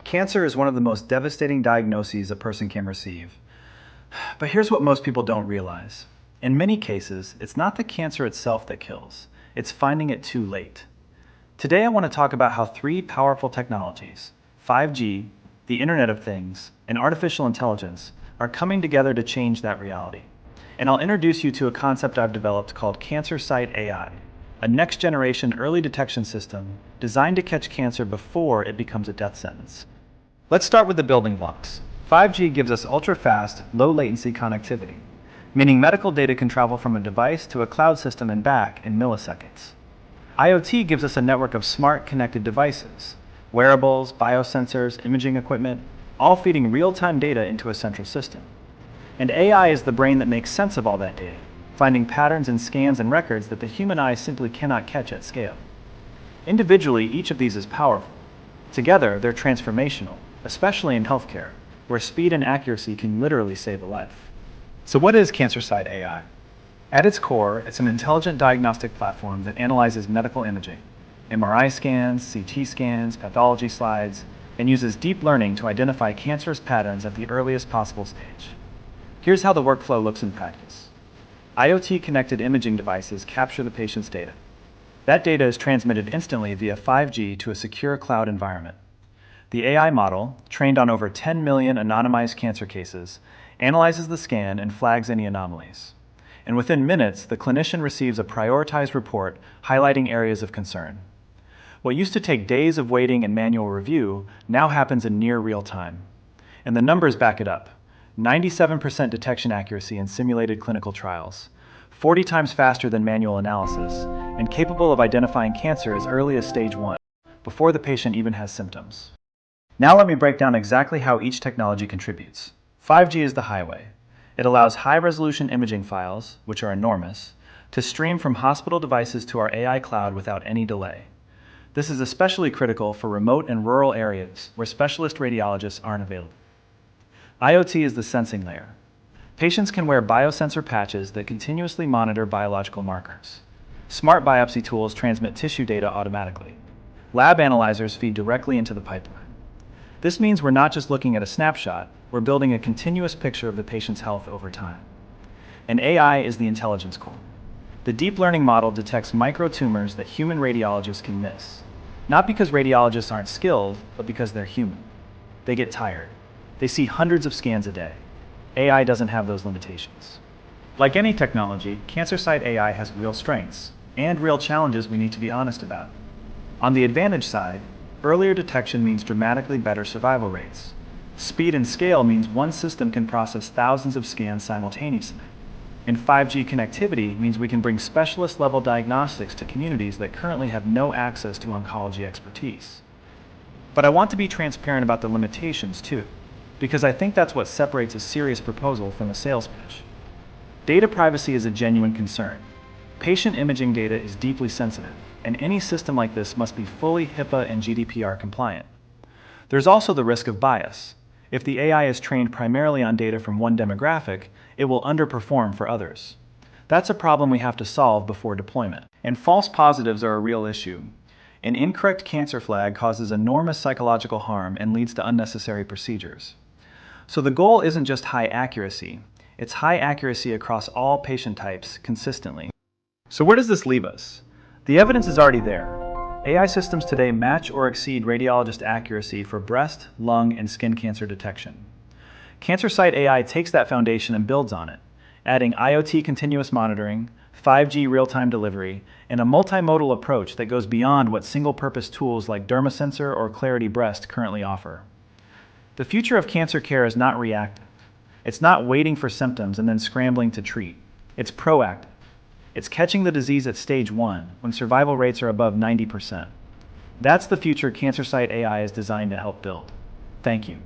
Cancer is one of the most devastating diagnoses a person can receive. But here's what most people don't realize. In many cases, it's not the cancer itself that kills, it's finding it too late. Today I want to talk about how three powerful technologies, 5G, the Internet of Things, and artificial intelligence, are coming together to change that reality. And I'll introduce you to a concept I've developed called CancerSight AI, a next-generation early detection system designed to catch cancer before it becomes a death sentence. Let's start with the building blocks. 5G gives us ultra-fast, low-latency connectivity, meaning medical data can travel from a device to a cloud system and back in milliseconds. IoT gives us a network of smart, connected devices, wearables, biosensors, imaging equipment, all feeding real-time data into a central system. And AI is the brain that makes sense of all that data, finding patterns in scans and records that the human eye simply cannot catch at scale. Individually, each of these is powerful. Together, they're transformational, especially in healthcare, where speed and accuracy can literally save a life. So what is CancerSight AI? At its core, it's an intelligent diagnostic platform that analyzes medical imaging, MRI scans, CT scans, pathology slides, and uses deep learning to identify cancerous patterns at the earliest possible stage. Here's how the workflow looks in practice. IoT-connected imaging devices capture the patient's data. That data is transmitted instantly via 5G to a secure cloud environment. The AI model, trained on over 10 million anonymized cancer cases, analyzes the scan and flags any anomalies. And within minutes, the clinician receives a prioritized report highlighting areas of concern. What used to take days of waiting and manual review now happens in near real time. And the numbers back it up. 97% detection accuracy in simulated clinical trials, 40 times faster than manual analysis, and capable of identifying cancer as early as stage 1, before the patient even has symptoms. Now let me break down exactly how each technology contributes. 5G is the highway. It allows high-resolution imaging files, which are enormous, to stream from hospital devices to our AI cloud without any delay. This is especially critical for remote and rural areas where specialist radiologists aren't available. IoT is the sensing layer. Patients can wear biosensor patches that continuously monitor biological markers. Smart biopsy tools transmit tissue data automatically. Lab analyzers feed directly into the pipeline. This means we're not just looking at a snapshot, we're building a continuous picture of the patient's health over time. And AI is the intelligence core. The deep learning model detects microtumors that human radiologists can miss. Not because radiologists aren't skilled, but because they're human. They get tired. They see hundreds of scans a day. AI doesn't have those limitations. Like any technology, CancerSight AI has real strengths and real challenges we need to be honest about. On the advantage side, earlier detection means dramatically better survival rates. Speed and scale means one system can process thousands of scans simultaneously. And 5G connectivity means we can bring specialist-level diagnostics to communities that currently have no access to oncology expertise. But I want to be transparent about the limitations too, because I think that's what separates a serious proposal from a sales pitch. Data privacy is a genuine concern. Patient imaging data is deeply sensitive, and any system like this must be fully HIPAA and GDPR compliant. There's also the risk of bias. If the AI is trained primarily on data from one demographic, it will underperform for others. That's a problem we have to solve before deployment. And false positives are a real issue. An incorrect cancer flag causes enormous psychological harm and leads to unnecessary procedures. So the goal isn't just high accuracy, it's high accuracy across all patient types consistently. So where does this leave us? The evidence is already there. AI systems today match or exceed radiologist accuracy for breast, lung, and skin cancer detection. CancerSight AI takes that foundation and builds on it, adding IoT continuous monitoring, 5G real-time delivery, and a multimodal approach that goes beyond what single-purpose tools like DermaSensor or Clarity Breast currently offer. The future of cancer care is not reactive. It's not waiting for symptoms and then scrambling to treat. It's proactive. It's catching the disease at stage 1, when survival rates are above 90%. That's the future CancerSight AI is designed to help build. Thank you.